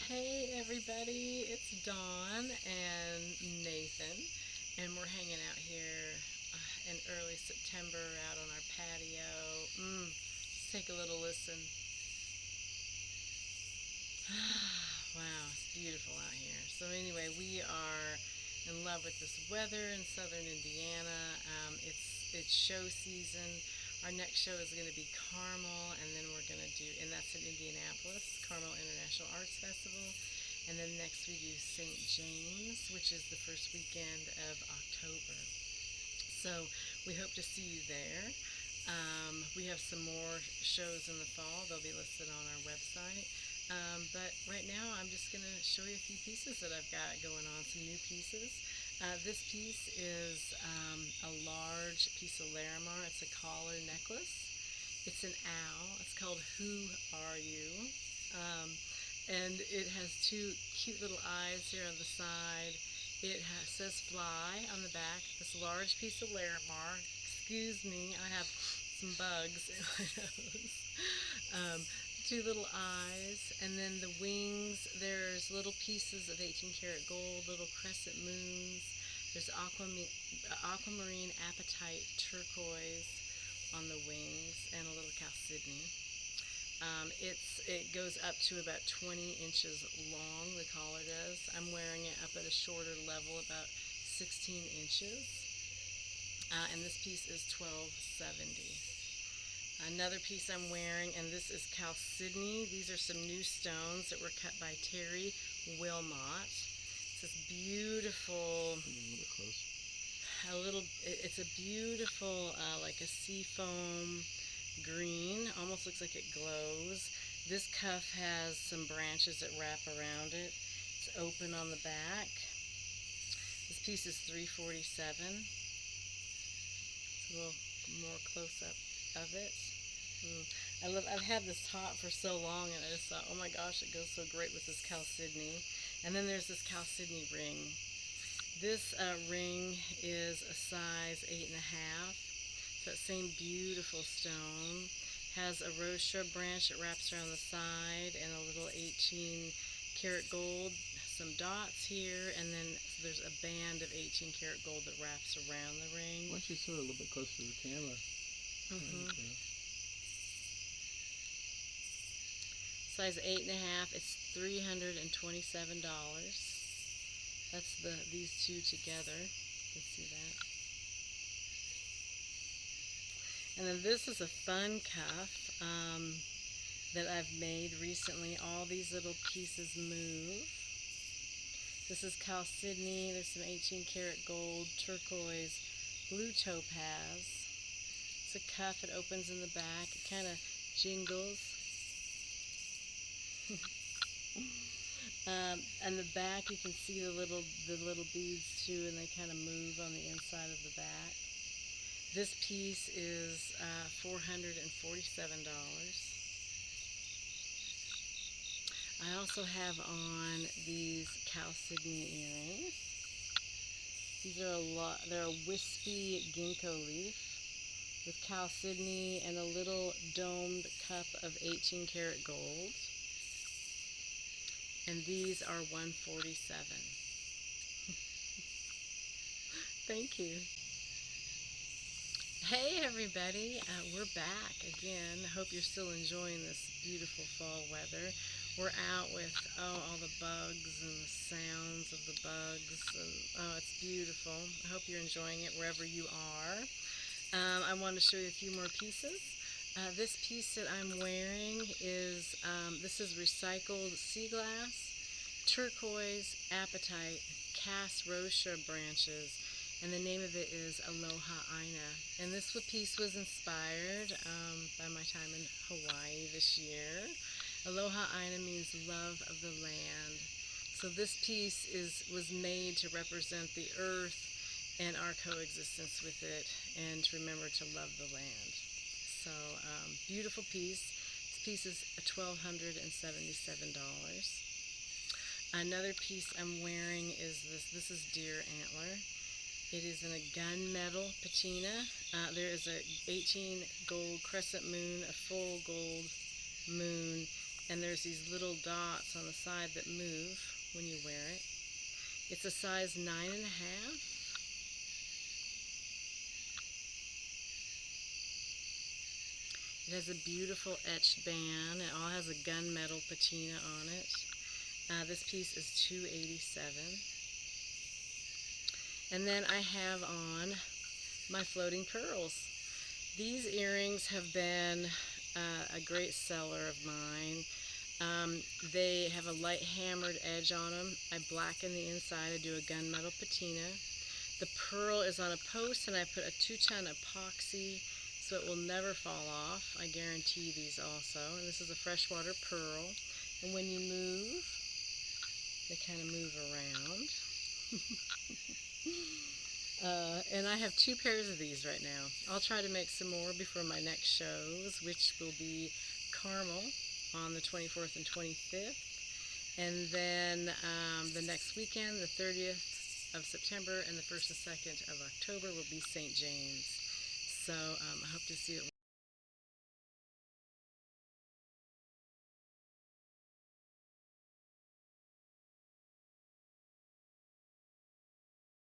Hey everybody, it's Dawn and Nathan, and we're hanging out here in early September out on our patio. Let's take a little listen. Wow, it's beautiful out here. So anyway, we are in love with this weather in southern Indiana. It's show season. Our next show is going to be Carmel, and then we're going to do, and that's in Indianapolis, Carmel International Arts Festival. And then next we do St. James, which is the first weekend of October. So we hope to see you there. We have some more shows in the fall. They'll be listed on our website. But right now I'm just going to show you a few pieces that I've got going on, some new pieces. This piece is a large piece of Larimar. It's a collar necklace. It's an owl. It's called Who Are You? And it has two cute little eyes here on the side. It says fly on the back. This large piece of Larimar. Excuse me, I have some bugs in my nose. Two little eyes, and then the wings, there's little pieces of 18 karat gold, little crescent moons. There's aquamarine apatite turquoise on the wings, and a little chalcedony. It goes up to about 20 inches long, the collar does. I'm wearing it up at a shorter level, about 16 inches. And this piece is $12.70. Another piece I'm wearing, and this is chalcedony. These are some new stones that were cut by Terry Wilmot. It's this beautiful, it's a beautiful, like a seafoam green. Almost looks like it glows. This cuff has some branches that wrap around it. It's open on the back. This piece is $3.47. It's a little more close up of it. I've had this top for so long, and I just thought, oh my gosh, it goes so great with this chalcedony. And then there's this chalcedony ring. This ring is a size 8.5. It's that same beautiful stone. Has a rose shrub branch that wraps around the side, and a little 18 karat gold. Some dots here, and then there's a band of 18 karat gold that wraps around the ring. Why don't you sit a little bit closer to the camera? Size 8.5. It's $327. That's these two together. You can see that. And then this is a fun cuff that I've made recently. All these little pieces move. This is chalcedony. There's some 18 karat gold, turquoise, blue topaz. It's a cuff. It opens in the back. It kind of jingles. And the back, you can see the little beads too, and they kind of move on the inside of the back. This piece is $447. I also have on these chalcedony earrings. These are they're a wispy ginkgo leaf with chalcedony and a little domed cup of 18 karat gold. And these are $147. Thank you. Hey everybody, we're back again. I hope you're still enjoying this beautiful fall weather. We're out with all the bugs and the sounds of the bugs. And, it's beautiful. I hope you're enjoying it wherever you are. I want to show you a few more pieces. This piece that I'm wearing is, this is recycled sea glass, turquoise, apatite, cast rose shrub branches, and the name of it is Aloha Aina. And this piece was inspired by my time in Hawaii this year. Aloha Aina means love of the land. So this piece was made to represent the earth and our coexistence with it, and to remember to love the land. So beautiful piece. This piece is $1,277. Another piece I'm wearing is this is deer antler. It is in a gunmetal patina. There is a 18 gold crescent moon, a full gold moon, and there's these little dots on the side that move when you wear it. It's a size 9.5. It has a beautiful etched band. It all has a gunmetal patina on it. This piece is $2.87. And then I have on my floating pearls. These earrings have been a great seller of mine. They have a light hammered edge on them. I blacken the inside. I do a gunmetal patina. The pearl is on a post, and I put a 2-ton epoxy so it will never fall off. I guarantee these also. And this is a freshwater pearl. And when you move, they kind of move around. And I have 2 pairs of these right now. I'll try to make some more before my next shows, which will be Carmel on the 24th and 25th. And then the next weekend, the 30th of September and the 1st and 2nd of October will be St. James. So I hope to see you.